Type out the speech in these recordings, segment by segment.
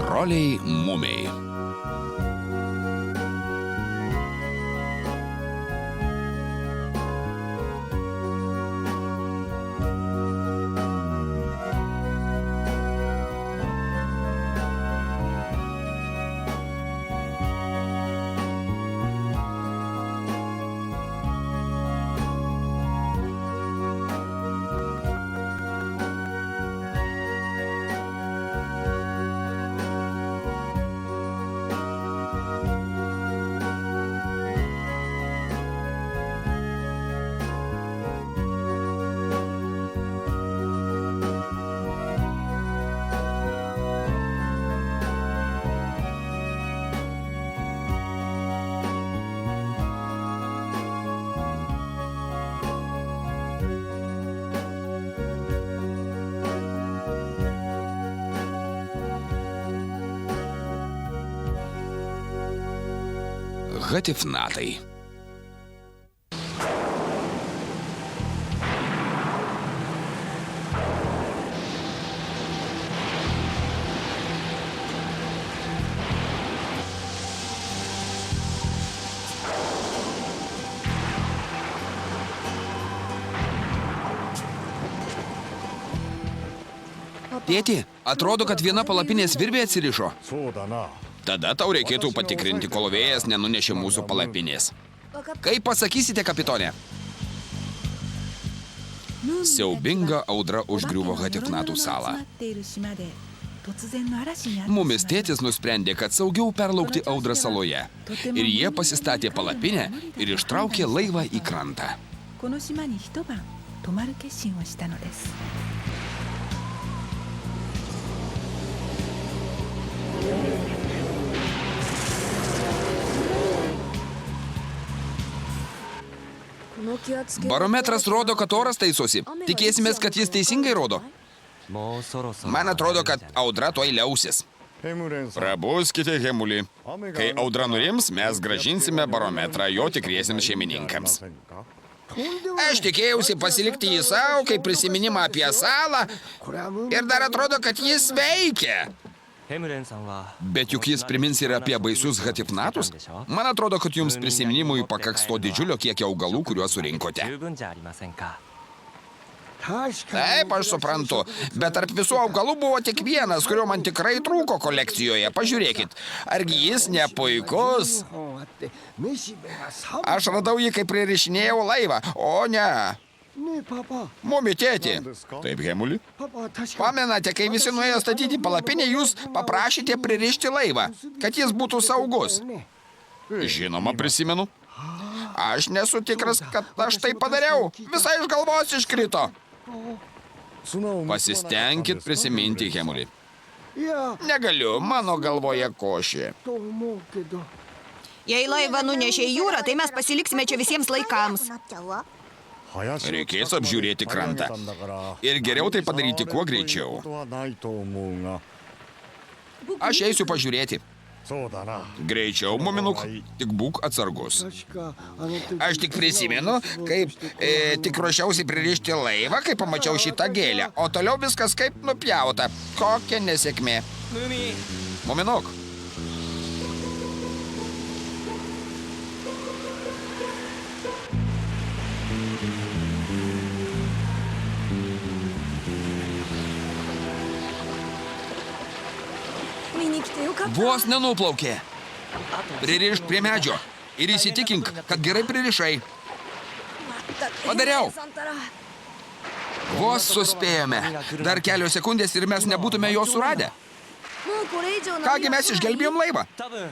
Troliai mumiai. Гаtifnatai. Tėti, atrodo, kad viena palapinės virvė atsirišo. Tada tau reikėtų patikrinti, kol vėjas nenunešė mūsų palapinės. Kaip pasakysite, kapitone? Siaubinga audra užgriuvo Гаtifnatų salą. Mumis tėtis nusprendė, kad saugiau perlaukti audrą saloje. Ir jie pasistatė palapinę ir ištraukė laivą į krantą. Barometras rodo, kad oras taisosi. Tikėsimės, kad jis teisingai rodo. Man atrodo, kad audra tuoj liausis. Prabuskite, Hemuli. Kai audra nurims, mes grąžinsime barometrą jo tikriesiems šeimininkams. Aš tikėjausi pasilikti jį savo, kaip prisiminimą apie salą. Ir dar atrodo, kad jis veikia. Bet juk jis primins ir apie baisius Гаtifnatus. Man atrodo, kad jums prisiminimui pakaks to didžiulio kiekio augalų, kuriuos surinkote. Taip, aš suprantu. Bet tarp visų augalų buvo tik vienas, kurio man tikrai trūko kolekcijoje. Pažiūrėkit, argi jis ne puikus? Aš radau jį, kai pririšinėjau laivą. O ne. Mumi, tėti. Taip, Hemuli. Pamenate, kai visi nuėjo statyti palapinę, jūs paprašėte pririšti laivą, kad jis būtų saugus. Žinoma, prisimenu. Aš nesu tikras, kad aš tai padariau. Visai iš galvos iškrito. Pasistengkit prisiminti, Hemuli. Negaliu, mano galvoje košė. Jei laivą nunešė į jūrą, tai mes pasiliksime čia visiems laikams. Reikės apžiūrėti krantą. Ir geriau tai padaryti kuo greičiau. Aš eisiu pažiūrėti. Greičiau, muminuk, tik būk atsargus. Aš tik prisimenu, kaip tik ruošiausi pririšti laivą, kai pamačiau šitą gėlę. O toliau viskas kaip nupjauta. Kokia nesėkmė. Muminuk. Vos nenuplaukė. Pririšk prie medžio ir įsitikink, kad gerai pririšai. Padariau. Vos suspėjome. Dar kelios sekundės ir mes nebūtume jo suradę. Kągi mes išgelbėjom laivą?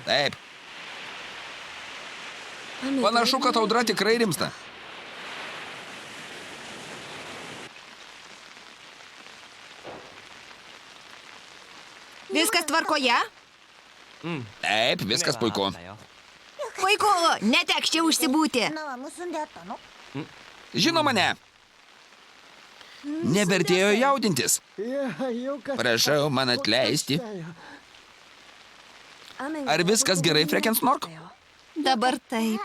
Taip. Panašu, kad audra tikrai rimsta. Viskas tvarkoje? Taip, viskas puiku. Puiku, neteks čia užsibūti. Žinoma, ne. Nevertėjo jaudintis. Prašau man atleisti. Ar viskas gerai, Frekensnork? Dabar taip.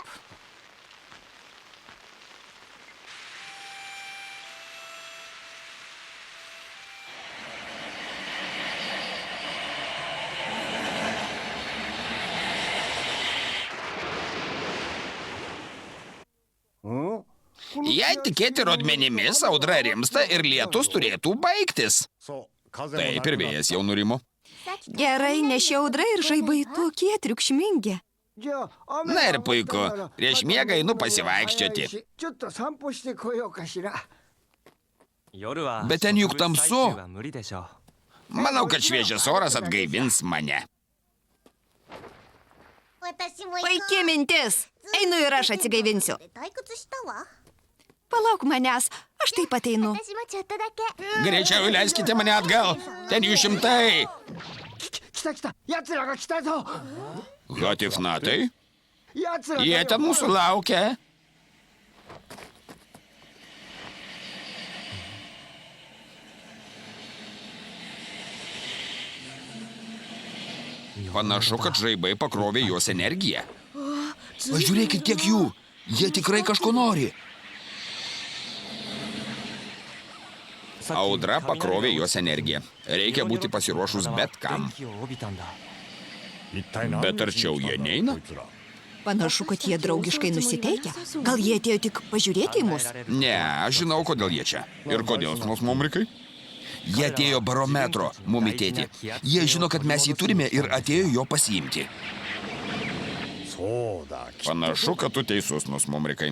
Jei tikėti rodmenimis, audra rimsta ir lietus turėtų baigtis. Taip ir vėjas jau nurimo. Gerai, nes ši audra ir žaibai tokie triukšmingi. Na ir puiku, prieš miegą einu pasivaikščioti. Bet ten juk tamsu. Manau, kad šviežias oras atgaivins mane. Puikia mintis. Einu ir aš atsigaivinsiu. Palauk manęs, aš taip pat einu. Greičiau leiskite mane atgal. Ten jų šimtai. Hatifnatai? Jie ten mūsų laukia. Panašu, kad žaibai pakrovė jos energiją. Pažiūrėkit, kiek jų. Jie tikrai kažko nori. Audra pakrovė jos energiją. Reikia būti pasiruošus bet kam. Bet arčiau jie neina? Panašu, kad jie draugiškai nusiteikia. Gal jie atėjo tik pažiūrėti į mus? Ne, aš žinau, kodėl jie čia. Ir kodėl snos mumrikai? Jie atėjo barometro, mumitėti. Jie žino, kad mes jį turime ir atėjo jo pasiimti. Panašu, kad tu teisus, nus mumrikai.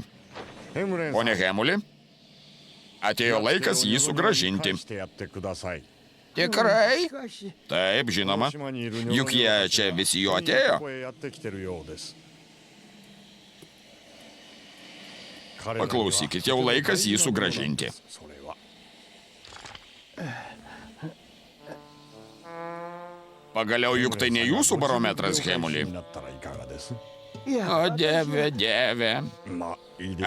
Pone Hemuli, atėjo laikas jį sugrąžinti. Tikrai? Taip, žinoma. Juk jie čia visi jo atėjo. Paklausykit, jau laikas jį sugrąžinti. Pagaliau juk tai ne jūsų barometras, Hemuli. O dieve, dieve.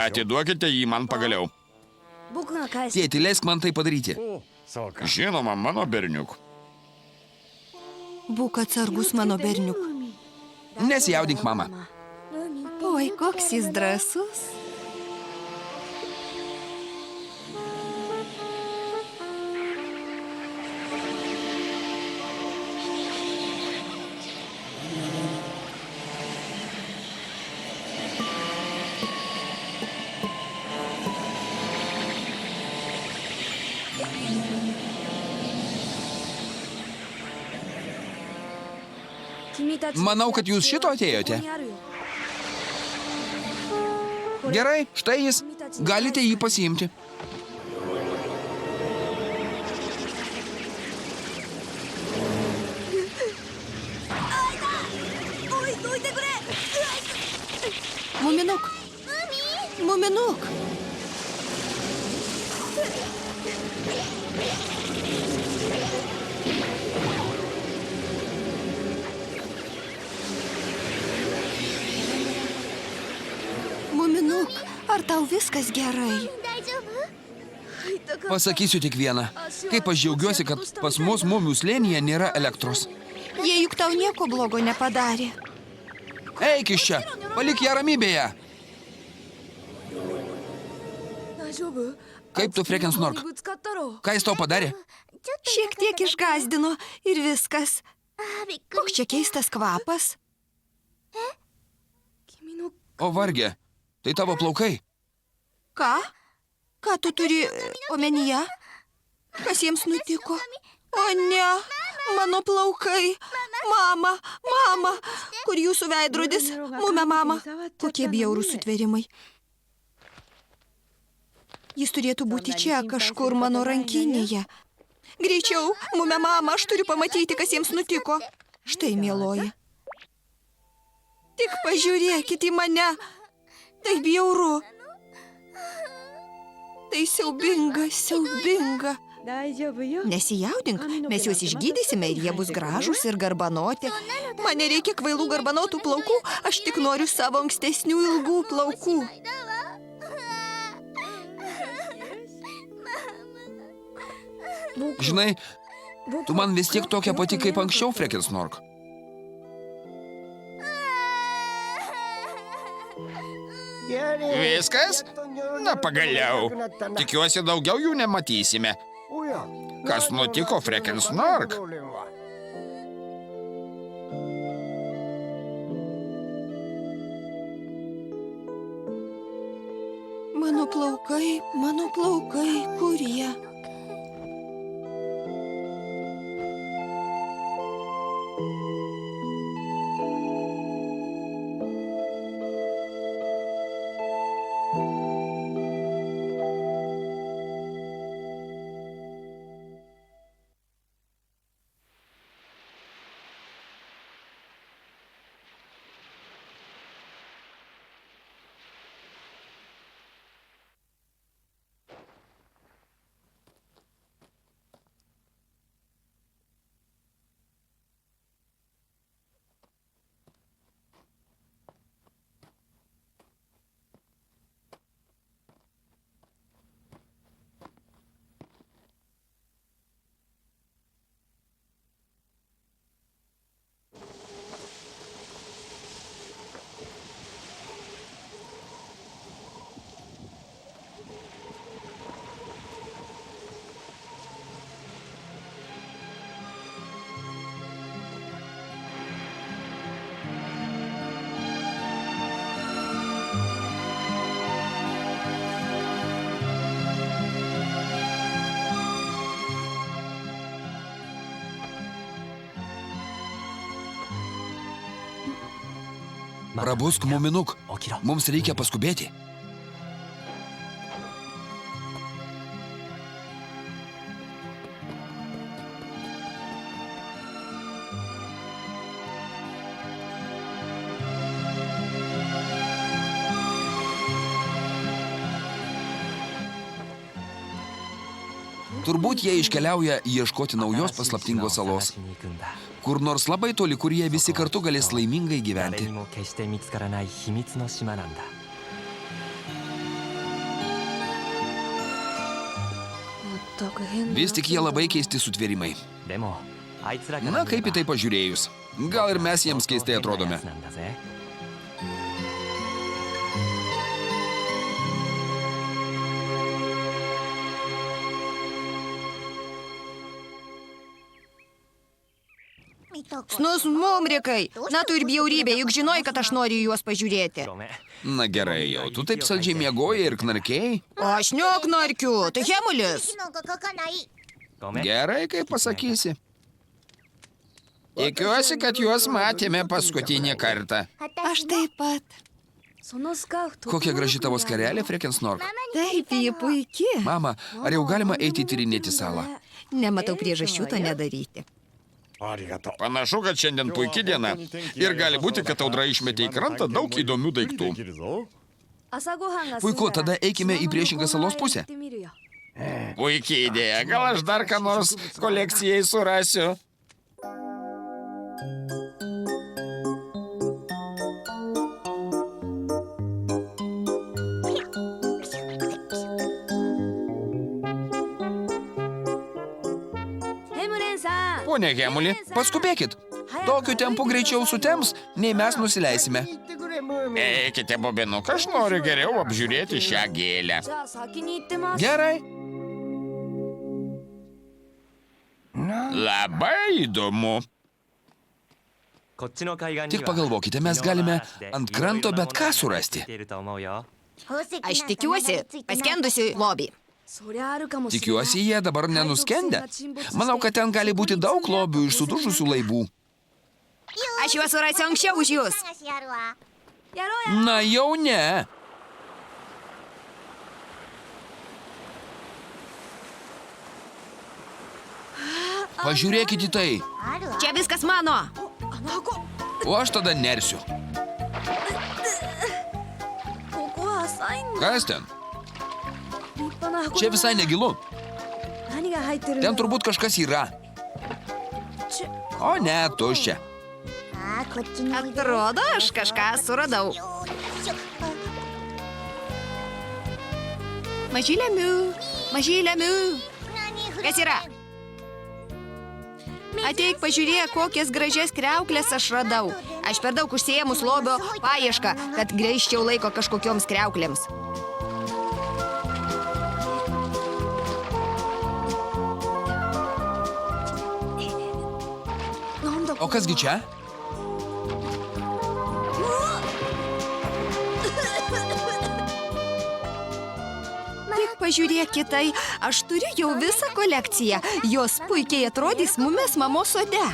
Atiduokite jį man pagaliau. Tėti, leisk man tai padaryti. Žinoma, mano berniuk. Būk atsargus, mano berniuk. Nesijaudink, mama. Oi, koks jis drąsus. Manau, kad jūs šito atėjote. Gerai, štai jis. Galite jį pasiimti. Muminuk. Muminuk. Muminuk, ar tau viskas gerai? Pasakysiu tik vieną. Kaip aš džiaugiuosi, kad pas mus mumių slėnyje nėra elektros. Jie juk tau nieko blogo nepadarė. Eik iš čia, palik ją ramybėje. Kaip tu, Frekensnork? Ką jis tau padarė? Šiek tiek išgąsdino ir viskas. Koks čia keistas kvapas. O varge, tai tavo plaukai. Ką? Ką tu turi omenyje? Kas jiems nutiko? O ne, mano plaukai. Mama, mama, kur jūsų veidrodis? Mume, mama. Kokie bjaurūs sutvėrimai. Jis turėtų būti čia, kažkur mano rankinėje. Greičiau, mume, mama, aš turiu pamatyti, kas jiems nutiko. Štai, mieloji. Tik pažiūrėkit į mane. Tai bjauru. Tai siaubinga, siaubinga. Nesijaudink, mes juos išgydysime ir jie bus gražūs ir garbanoti. Man nereikia kvailų garbanotų plaukų, aš tik noriu savo ankstesnių ilgų plaukų. Žinai, tu man vis tiek tokia pati kaip anksčiau, Frekensnork. Viskas? Na pagaliau. Tikiuosi, daugiau jų nematysime. Kas nutiko, Frekensnork? Mano plaukai, kur jie? Prabusk, muminuk. Mums reikia paskubėti. Turbūt jie iškeliauja ieškoti naujos paslaptingos salos. Kur nors labai toli, kur jie visi kartu galės laimingai gyventi. Vis tik jie labai keisti sutvėrimai. Na, kaip į tai pažiūrėjus. Gal ir mes jiems keistai atrodome. Snus mumrikai. Na tu ir bjaurybė, juk žinoj, kad aš noriu juos pažiūrėti. Na gerai jau, tu taip saldžiai miegojai ir knarkėjai? O aš neknarkiu, tai Hemulis. Gerai, kaip pasakysi. Tikiuosi, kad juos matėme paskutinį kartą. Aš taip pat. Kokia graži tavo skarelė, Frekensnork. Taip, ji puikiai. Mama, ar jau galima eiti tyrinėti salą? Nematau priežasčių to nedaryti. Panašu, kad šiandien puikia diena. Ir gali būti, kad audra išmetė į krantą daug įdomių daiktų. Puiku, tada eikime į priešingą salos pusę. Puikia idėja. Gal aš dar ką nors kolekcijai surasiu? Pone Hemuli, paskubėkit. Tokiu tempu greičiau sutems, nei mes nusileisime. Eikite, Bobinuk, aš noriu geriau apžiūrėti šią gėlę. Gerai. Labai įdomu. Tik pagalvokite, mes galime ant kranto bet ką surasti. Aš tikiuosi, paskendusi lobį. Tikiuosi, jie dabar nenuskendę. Manau, kad ten gali būti daug lobių iš sudužusių laivų. Aš juos surasiu anksčiau už jūs. Na jau ne. Pažiūrėkit į tai. Čia viskas mano. O aš tada nersiu. Kas ten? Čia visai negilu. Ten turbūt kažkas yra. O ne, tuščia. Atrodo, aš kažką suradau. Mažylė miu. Kas yra? Ateik, pažiūrėk, kokias gražias kriauklės aš radau. Aš per daug užsiėmus lobio paiešką, kad gaiščiau laiko kažkokioms kriauklėms. O kasgi čia? pažiūrėkit, tai aš turiu jau visą kolekciją. Jos puikiai atrodys mumis mamos sode.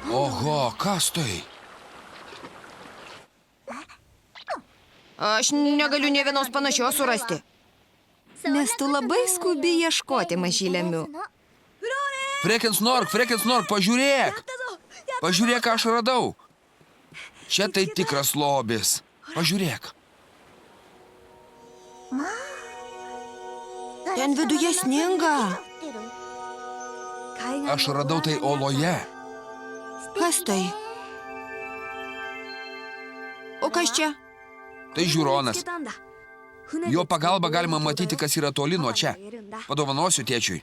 Oho, kas tai? Aš negaliu nė vienos panašios surasti. Nes tu labai skubi ieškoti, mažylėmiu. Freken Snork, pažiūrėk! Pažiūrėk, ką aš radau. Čia tai tikras lobis. Pažiūrėk. Ten viduje sninga. Aš radau tai oloje. Kas tai? O kas čia? Tai žiūronas. Jo pagalba galima matyti, kas yra toli nuo čia. Padovanosiu tėčiui.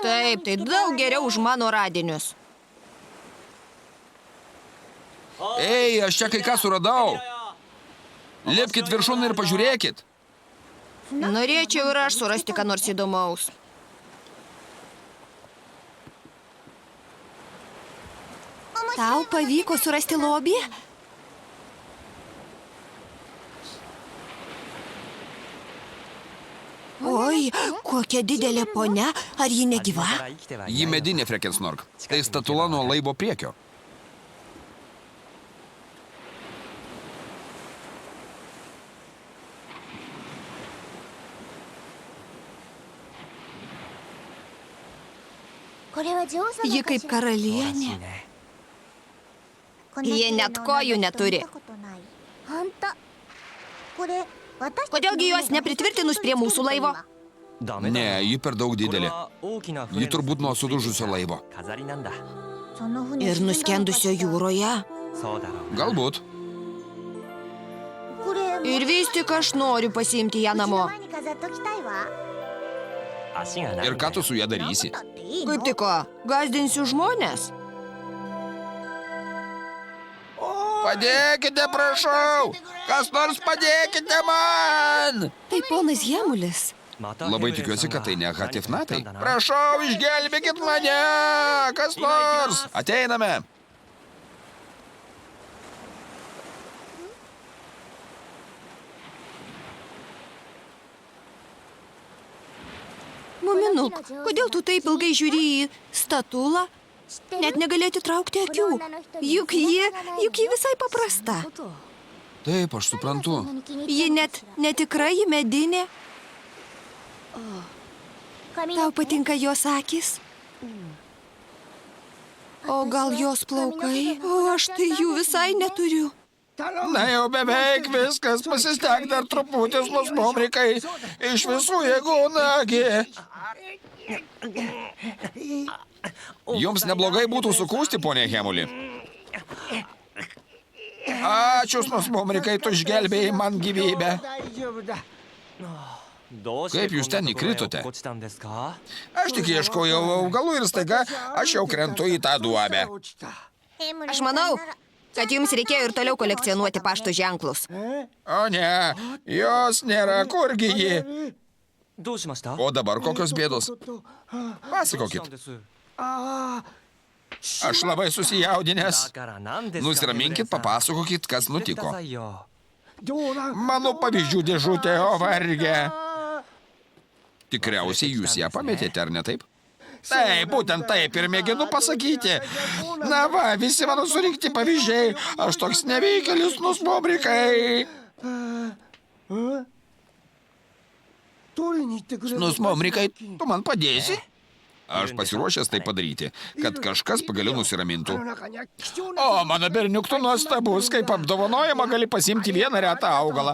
Taip, tai daug geriau už mano radinius. Ei, aš čia kai ką suradau. Lipkit viršun ir pažiūrėkit. Norėčiau ir aš surasti ką nors įdomaus. Tau pavyko surasti lobį? Oi, kokia didelė ponia. Ar ji negyva? Ji medinė, Freken Snork. Tai statula nuo laivo priekio. Ji kaip karalienė. Jie net kojų neturi. Kodėlgi juos nepritvirtinus prie mūsų laivo? Ne, ji per daug didelė. Ji turbūt nuo sudužusio laivo. Ir nuskendusio jūroje. Galbūt. Ir vis tik aš noriu pasiimti ją namo. Ir ką tu su ją darysi? Kaip tik ko? Gazdinsiu žmonės? Padėkite, prašau! Kas nors padėkite man! Tai ponas Hemulis. Labai tikiuosi, kad tai ne Hatifnatai. Prašau, išgelbėkit mane! Kas nors! Ateiname! Muminuk, kodėl tu taip ilgai žiūri į statulą? Net negali atitraukti akių. Juk ji visai paprasta. Taip, aš suprantu. Ji net netikrai medinė. Tau patinka jos akys? O gal jos plaukai? O aš tai jų visai neturiu. Na jau beveik viskas, pasisteng dar truputį Snosmomrikai. Iš visų jėgų nagi. Jums neblogai būtų sukūsti, ponė Hemuli. Ačiū, Snosmomrikai, tu išgelbėjai man gyvybę. Kaip jūs ten įkritote? Aš tik ieškojau augalų ir staiga aš jau krentu į tą duobę. Aš manau, kad jums reikėjo ir toliau kolekcionuoti pašto ženklus. O ne, jos nėra, kurgi ji. O dabar kokios bėdos? Pasakokit. Aš labai susijaudinęs. Nusiraminkit, papasakokit, kas nutiko. Mano pavyzdžių dėžutė, o varge. Tikriausiai jūs ją pametėte, ar ne taip? Taip, būtent taip ir mėginu pasakyti. Na va, visi mano surinkti pavyzdžiai. Aš toks neveikialis, Snosmomrikai. Snosmomrikai, tu man padėsi? Aš pasiruošęs tai padaryti, kad kažkas pagaliau nusiramintų. O, mano berniuk, tu nuostabus, kaip apdovanojimą gali pasiimti vieną retą augalą.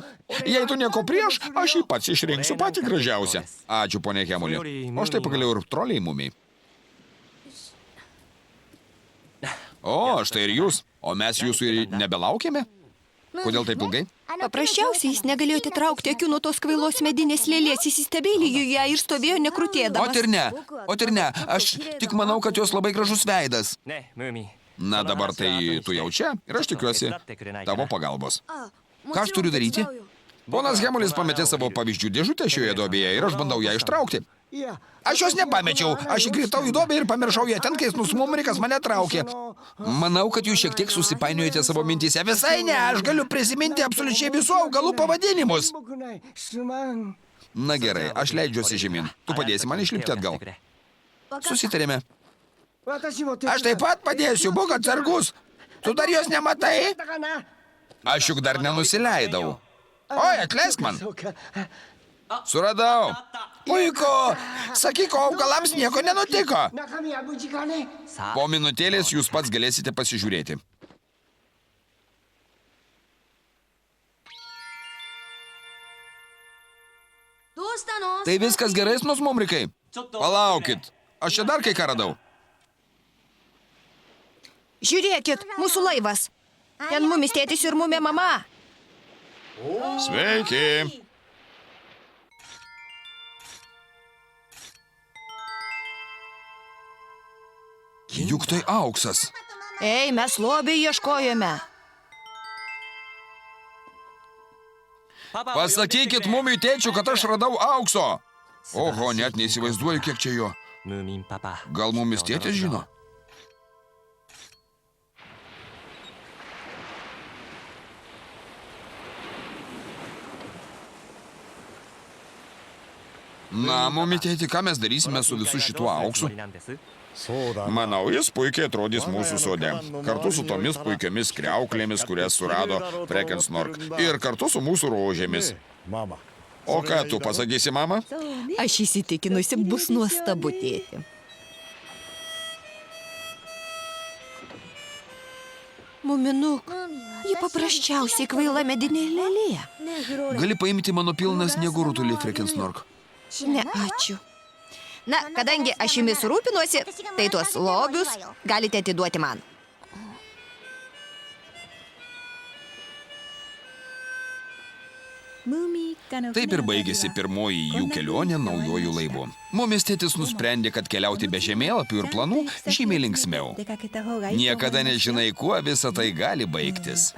Jei tu nieko prieš, aš jį pats išrinksiu patį gražiausią. Ačiū, ponė Hemuli. O štai pagaliau ir troliai mumiai. O, štai ir jūs. O mes jūsų ir nebelaukėme? Kodėl taip ilgai? Paprasčiausiai jis negalėjo atitraukti akių nuo tos kvailos medinės lėlės. Jis įstebeilijo ją ir stovėjo nekrutėdamas. O ir ne. Aš tik manau, kad jos labai gražus veidas. Na, dabar tai tu jau čia ir aš tikiuosi tavo pagalbos. Ką aš turiu daryti? Ponas Hemulis pametė savo pavyzdžių dėžutę šioje duobėje ir aš bandau ją ištraukti. Aš jos nepamečiau. Aš įkritau į duobę ir pamiršau ją ten, kai nusmumrikas mane traukė. Manau, kad jūs šiek tiek susipainiojate savo mintyse. Visai ne, aš galiu prisiminti absoliučiai visų augalų pavadinimus. Na gerai, aš leidžiuosi žemyn. Tu padėsi man išlipti atgal. Susitarėme. Aš taip pat padėsiu, būk atsargus. Tu dar jos nematai? Aš juk dar nenusileidau. Oi, atleisk man. Suradau. Puiku. Sakyk, o augalams nieko nenutiko. Po minutėlės jūs pats galėsite pasižiūrėti. Tai viskas gerai, nusmumrikai? Palaukit. Aš čia dar kai ką radau. Žiūrėkit, mūsų laivas. Ten mumis tėtis ir mumė mama. Sveiki. Juk tai auksas. Ei, mes lobį ieškojome. Pasakykit mumiui tėčiu, kad aš radau aukso. Oho, net neįsivaizduoju, kiek čia jo. Gal mumis tėtis žino? Na, mumi tėti, ką mes darysime su visu šituo auksu? Manau, jis puikiai atrodys mūsų sode. Kartu su tomis puikiomis kriauklėmis, kurias surado Frekensnork. Ir kartu su mūsų rožėmis. O ką tu pasakysi, mama? Aš įsitikinusi, bus nuostabu, tėti. Muminuk, ji paprasčiausiai kvaila medinė lėlė. Gali paimti mano pilną sniegų rutulį, Frekensnork. Ne, ačiū. Na, kadangi aš jumis rūpinuosi, tai tuos lobius galite atiduoti man. Taip ir baigėsi pirmoji jų kelionė naujojų laivu. Mumis tėtis nusprendė, kad keliauti be žemėlapių ir planų žymiai linksmiau. Niekada nežinai, kuo visa tai gali baigtis.